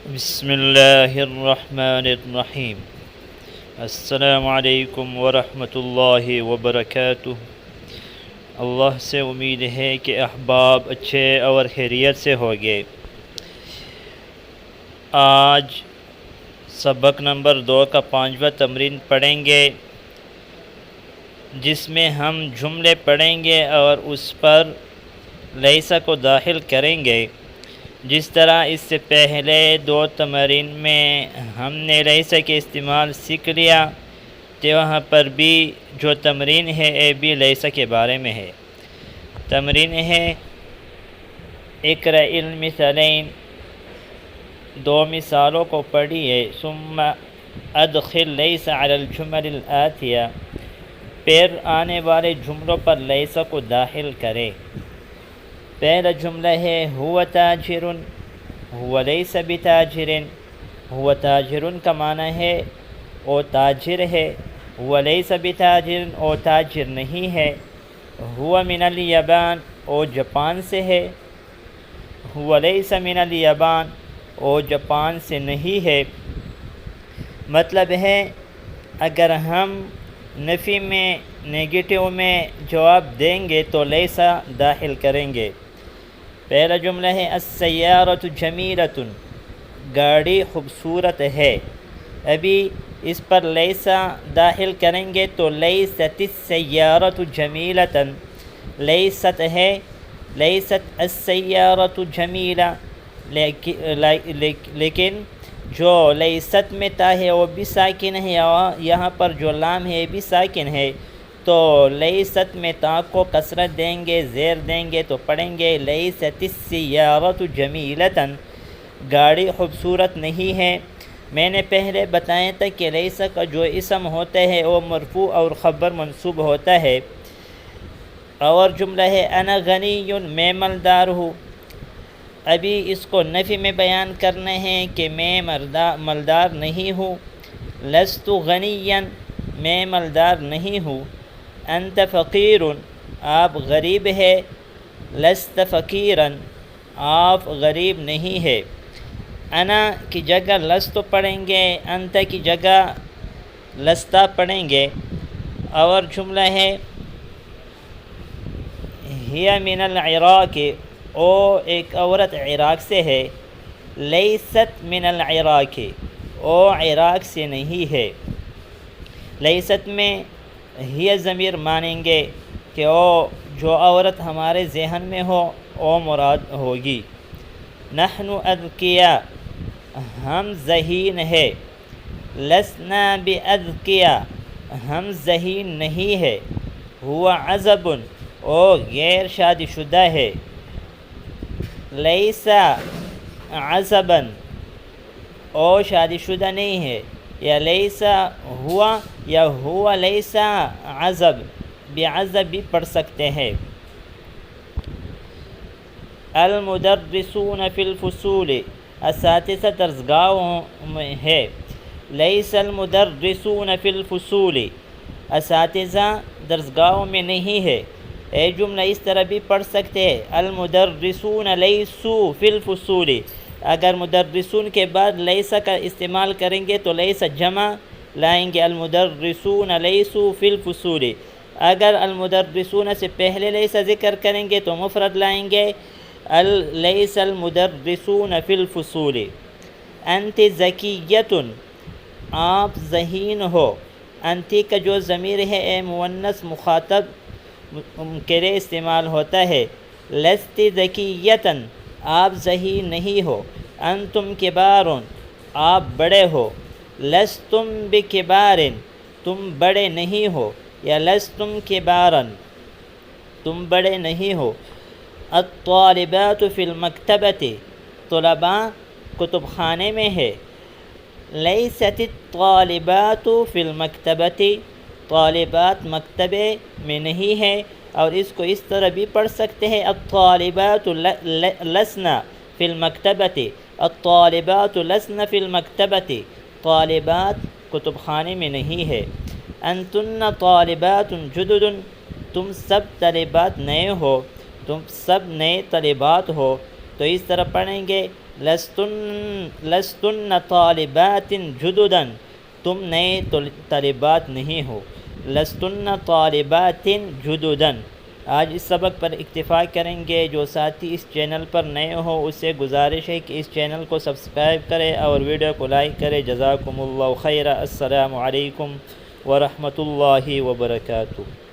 بسم اللہ الرحمن الرحیم۔ السلام علیکم ورحمۃ اللہ وبرکاتہ۔ اللہ سے امید ہے کہ احباب اچھے اور خیریت سے ہوگے۔ آج سبق نمبر 2 کا 5واں تمرین پڑھیں گے، جس میں ہم جملے پڑھیں گے اور اس پر لیسا کو داخل کریں گے۔ جس طرح اس سے پہلے 2 تمرین میں ہم نے لیسا کے استعمال سیکھ لیا، تو وہاں پر بھی جو تمرین ہے یہ بھی لیسا کے بارے میں ہے۔ تمرین ہے اقرأ المثلین، 2 مثالوں کو پڑھیے۔ ثم ادخل لیس علی الجمل الآتیہ، پھر آنے والے جملوں پر لیسا کو داخل کرے۔ پہلا جملہ ہے هو تاجر، هو لیس بتاجر۔ هو تاجر کا معنی ہے وہ تاجر ہے، هو لیس بتاجر وہ تاجر نہیں ہے۔ هو من الیابان وہ جاپان سے ہے، هو لیس من الیابان وہ جاپان سے نہیں ہے۔ مطلب ہے اگر ہم نفی میں نیگیٹو میں جواب دیں گے تو لیسا داخل کریں گے۔ پہلا جملہ ہے السیارۃ جمیلۃ، گاڑی خوبصورت ہے۔ ابھی اس پر لیسا داخل کریں گے تو لیست السیارۃ جمیلۃ، لیست ہے، لیست السیارۃ جمیلہ، لیکن جو لیست میں تا ہے وہ بھی ساکن ہے، یہاں پر جو لام ہے یہ بھی ساکن ہے، تو لیست میں تا کو کسرت دیں گے، زیر دیں گے تو پڑھیں گے لیست السیارۃ جمیلۃ، گاڑی خوبصورت نہیں ہے۔ میں نے پہلے بتایا تھا کہ لیسا کا جو اسم ہوتا ہے وہ مرفوع اور خبر منصوب ہوتا ہے۔ اور جملہ ہے انا غنی، میں مالدار ہوں۔ ابھی اس کو نفی میں بیان کرنا ہے کہ میں مالدار نہیں ہوں۔ لست غنیا، میں مالدار نہیں ہوں۔ انت فقیر، آپ غریب ہے۔ لست فقیرا، آپ غریب نہیں ہے۔ انا کی جگہ لست پڑھیں گے، انت کی جگہ لستا پڑھیں گے۔ اور جملہ ہے ہی من العراق، او ایک عورت عراق سے ہے۔ لیست من العراق، او عراق سے نہیں ہے۔ لیست میں ہی ضمیر مانیں گے کہ او جو عورت ہمارے ذہن میں ہو وہ مراد ہوگی۔ نحن اذکیاء، ہم ذہین ہے۔ لسنا باذکیاء، ہم ذہین نہیں ہے۔ هو عزب، او غیر شادی شدہ ہے۔ لیس عزبا، او شادی شدہ نہیں ہے۔ یا لیسا ہوا یا ہوا لیسا عزب، بعزب بھی پڑھ سکتے ہیں۔ المدرسون فی الفصول، اساتذہ درسگاہوں میں ہے۔ لیس المدرسون فی الفصول، اساتذہ درسگاہوں میں نہیں ہے۔ یہ جملہ اس طرح بھی پڑھ سکتے ہیں المدرسون لیسوا فی الفصول، اگر مدرسون کے بعد لیسا کا استعمال کریں گے تو لیسا جمع لائیں گے، المدرسون لیسوا فی الفصول۔ اگر المدرسون سے پہلے لیسا ذکر کریں گے تو مفرد لائیں گے لیس المدرسون فی الفصول۔ انت ذکیۃ، آپ ذہین ہو۔ انتی کا جو ضمیر ہے اے مؤنث مخاطب کے لیے استعمال ہوتا ہے۔ لست ذکیۃ، آپ ذہین نہیں ہو۔ انتم کبار، آپ بڑے ہو۔ لستم بکبار، تم بڑے نہیں ہو، یا لستم کبارا، تم بڑے نہیں ہو۔ الطالبات فی المکتبۃ، طلباء کتب خانے میں ہے۔ لیست الطالبات فی المکتبۃ، طالبات مکتبے میں نہیں ہے۔ اور اس کو اس طرح بھی پڑھ سکتے ہیں الطالبات لسن فی المکتبۃ، الطالبات لسن فی المکتبۃ، طالبات کتب خانے میں نہیں ہے۔ انتن طالبات جدد، تم سب طالبات نئے ہو، تم سب نئے طالبات ہو۔ تو اس طرح پڑھیں گے لستن طالبات جددا، تم نئے طالبات نہیں ہو، لستن طالبات جددا۔ آج اس سبق پر اکتفا کریں گے۔ جو ساتھی اس چینل پر نئے ہو اس سے گزارش ہے کہ اس چینل کو سبسکرائب کرے اور ویڈیو کو لائک کرے۔ جزاکم اللہ خیرا۔ السلام علیکم ورحمۃ اللہ وبرکاتہ۔